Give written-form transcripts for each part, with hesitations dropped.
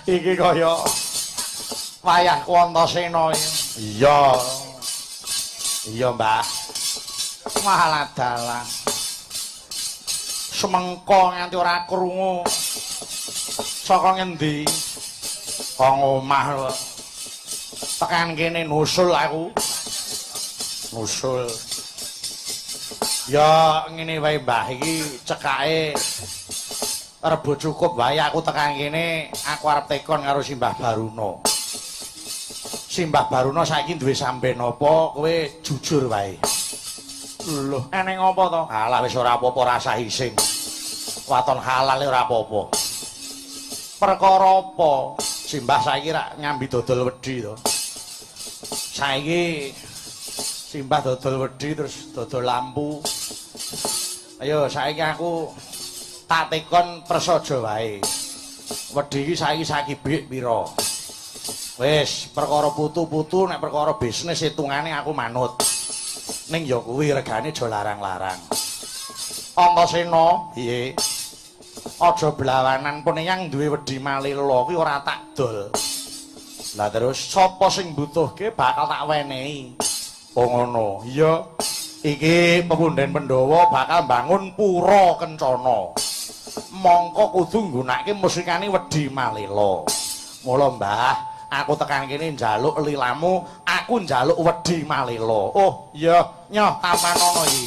Iki kaya wayah Antasena. Iya. Iya, Mbah. Malah dalan. Semengko nganti ora krungu. Saka ngendi? Kang omah lho. Tekan kene nusul aku. Nusul. Ya ngene wae, Mbah, iki cekake rebo cukup wae aku tekan kene, aku arep tekon karo Simbah Baruna. Simbah Baruna saiki duwe sampeyan apa, kowe jujur wae. Lho, eneng apa to? Alah wis ora apa-apa rasa ising. Waton halal ora apa-apa. Perkara apa? Simbah saiki rak nyambi dodol wedi to. Saiki Simbah dodol wedi terus dodol lampu. Ayo saiki aku tak tekon prasaja wae. Wedi iki saiki sakibik pira? Wis, perkara putu-putu nek perkara bisnis hitungane aku manut. Ning ya kuwi regane aja larang-larang. Antasena, piye? Aja blawanan pun yang duwe wedi malila kuwi ora tak dol. Lah terus sapa sing mbutuhke bakal tak wenehi. Oh ngono. Iya. Iki Pepunden Pandhawa bakal bangun pura kencana. Mongko kudu nggunakake musikane wedi malila. Mula Mbah, aku tekan kene njaluk lilamu, aku njaluk wedi malila. Oh, iya, nyoh tampanono iki.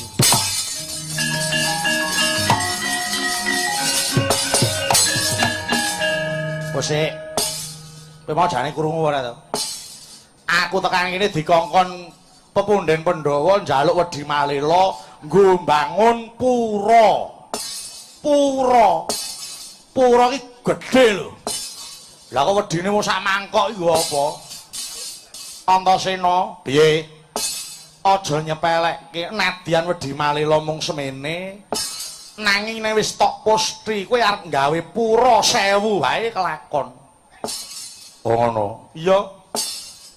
Wesik. Kowe mau jane krungu ora to? Aku tekan kene dikongkon Pepunden Pandhawa njaluk wedi malila nggo mbangun pura. Pura iki gedhe lho. Lah kok wedine mung sak mangkok iku apa? Antasena, piye? Aja nyepelekke nadyan wedi malila mung semene. Nanging nek wis tok posti kowe arep gawe pura 1000 wae kelakon. Oh ngono. Iya.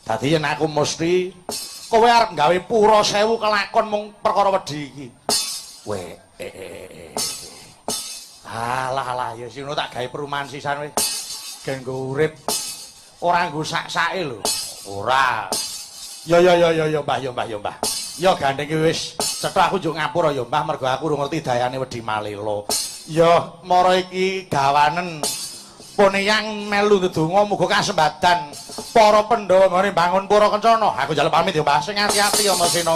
Dadi yen aku mesti kowe arep gawe pura 1000 kelakon mung perkara wedi iki. Weh. Alah ya sino tak gawe perumahan sisan wis. Gen nggo urip. Ora nggo sak-sake lho. Ora. Ya Mbah. Ya gandeng iki wis cetha aku njuk ngapura ya Mbah mergo aku ora ngerti dayane wedi malila. Ya mara iki gawanen pun yang melu ndedonga muga kasembadan para Pandhawa ngene bangun pura kencana. Aku njaluk pamit ya Mbah, sing ati-ati ya Masena.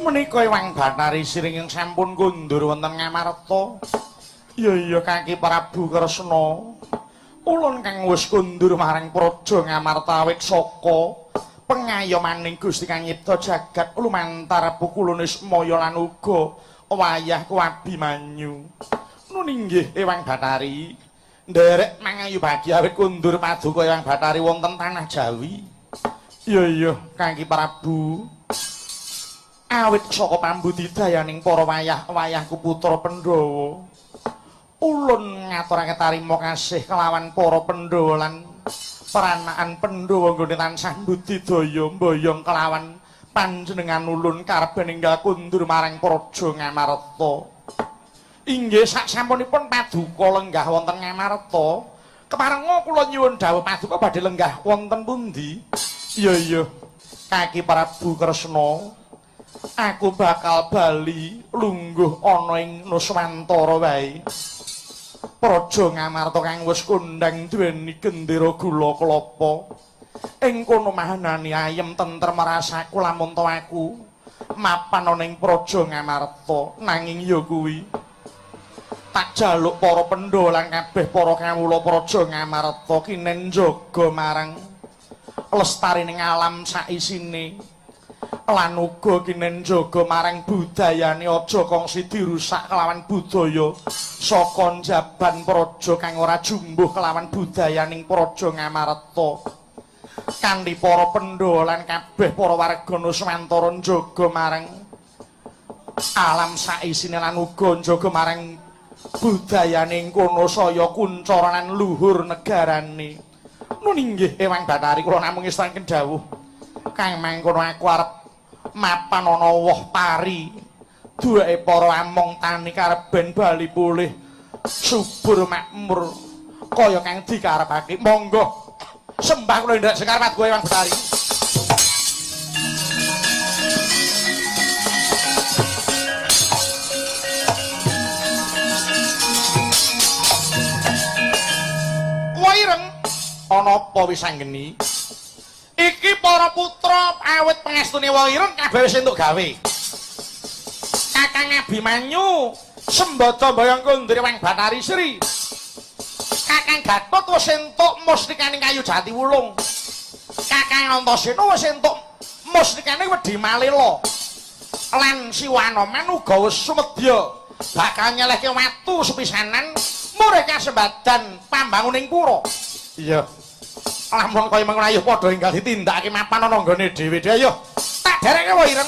Menika Ewang Banari Sring sampun kundur wonten Ngamarta. Iya Kaki Prabu Kresna. Ulun kang wis kundur marang Praja Ngamarta awit saka pengayomaning Gusti kang nyipta jagat lumantar pukulune Semaya lan uga wayah Abimanyu. Nun inggih Ewang Bathari, nderek mangayu bagi awit kundur paduka Ewang Bathari wonten tanah Jawi. Iya Kangge Prabu. Awit saka pambudidayaning para wayah-wayahku putra Pandhawa. Ulun ngaturake tarima kasih kelawan para Pandhawa lan peranakan Pandhawa nggone tansah budidaya mboyong kelawan panjenengan ulun karep ninggal kundur marang Praja Ngamarta. Inggih saksampunipun paduka lenggah wonten Ngamarta, keparenga kula nyuwun dawuh paduka badhe lenggah wonten pundi? Iya Kaki Prabu Kresna. Aku bakal bali lungguh ana ing Nuswantara wae. Praja Ngamarta kang wis kondhang duweni gendera gula klapa. Ing kono mahanane ayem tentrem rasaku lamun to aku mapan ana ing Praja Ngamarta. Nanging ya kuwi tak jaluk para Pandhawa lan kabeh para kawula Praja Ngamarta kinen njaga marang lestarining alam saisine. Lan uga kinen njaga marang budayane aja kongsi dirusak kelawan budaya saka njaban praja kang ora jumbuh kelawan budayaning Praja Ngamarta. Kanthi para Pandhawa lan kabeh para warga Nuswantara njaga marang alam saisine lan uga njaga marang budayane kono saya kuncara lan luhur negarane. Nun inggih Ewang Bathari kula namung ngestaken dawuh. Kang mangkono aku arep mapan ana woh pari. Duweke para among tani karep ben bali pulih subur makmur kaya kang dikarepake. Monggo sembah kula ndak sekar paduka Ewang Bathari. Waireng ana apa wis anggeni? Iki para putra awit pangestune Waireng kabeh wis entuk gawe. Kakang Abimanyu sembada mbayang kundur Ewang Bathari Sri. Kakang Gatot wis entuk mustikaning kayu jati wulung. Kakang Antasena wis entuk mustikaning wedi malela. Lan Siwanoman uga wis sumedya bakal nyelehke watu sepisanan murih kasembadan pambanguning pura. Iya. Lamun kaya mengono ayo padha enggal ditindakake mapan ana nggone dhewe. Ayo tak dereke Waireng.